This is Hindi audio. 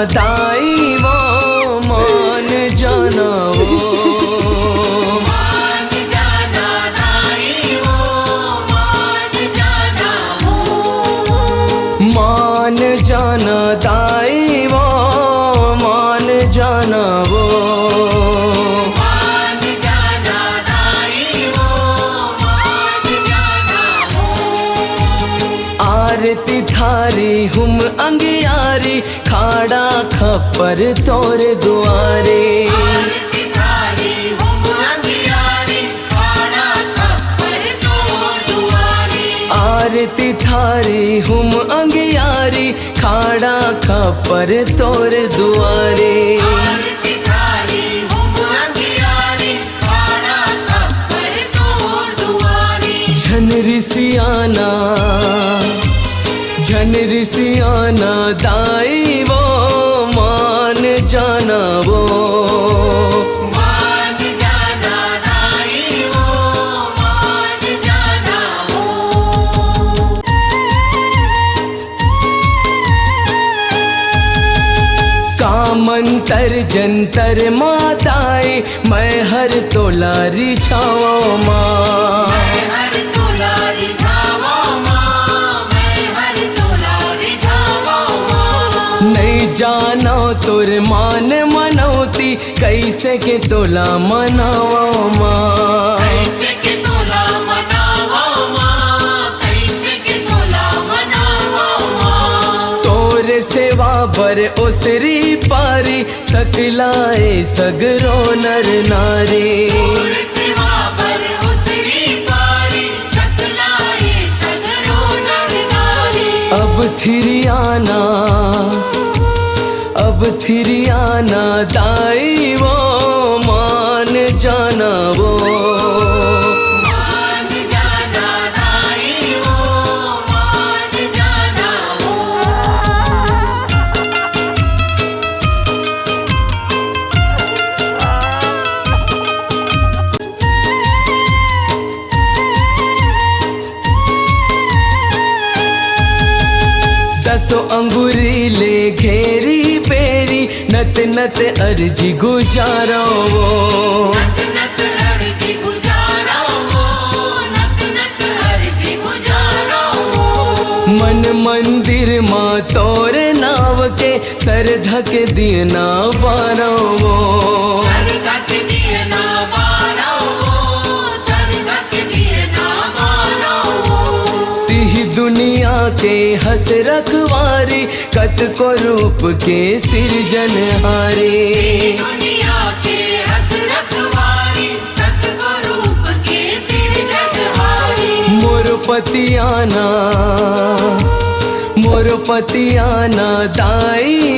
दाई वो मान जाना वो, मान जाना दाई वो, मान जाना वो, मान जाना दाई वो, मान जाना वो, मान जाना दाई वो, मान जाना वो। आरती थारी हुम अंगियारी, खाड़ा खप्पर तोर दुआरे। आरती थारी हुम अंगियारी, खाड़ा खप्पर तोर दुआरे। आरती थारी हुम अंगियारी, खाड़ा खप्पर तोर दुआरे। आरती थारी हुम अंगियारी, खाड़ा खप्पर तोर दुआरे। झन ऋषियाना, झन ऋषियाना दाई वो मान जाना वो, मान जाना दाई वो, मान जाना वो। कामंतर जंतर माताई, मैं हर तोला रिछाओ माँ। मैं हर तोला रिझावो माँ, मैं हर तोला रिझावो माँ। नहीं जानो तोर मान मनौती, कैसे के तोला मनाओ माँ। कैसे के तोला मनावो माँ, कैसे के तोला मनावो माँ। तोरे सेवा बर ओसरी पारी, सकलाए सगरो नर नारी। तोर सिवा पर उसरी पारी, सकलाए सगरो नर नारी। अब थिरियाना, अब थिरियाना दाई वो मान जाना वो, मान जाना दाई वो, मान जाना वो। दसो अंगूरी ले घेरी पेरी, नत नत अर्जी गुजारो वो। नत नत अर्जी गुजारो वो, नत नत अर्जी गुजारो वो। मन मंदिर माँ तोरे नाव के, सरधक दियना बारो वो। सरधक दिए ना बारो वो, सरधक दिए ना बारो वो। तिह दुनिया के हस रखवारी, कत को रूप के सिरजनहारे। दुनिया के हंस रखवारी, तत् को रूप के सिरजनहारी। मोर पतियाना, मोर पतियाना दाई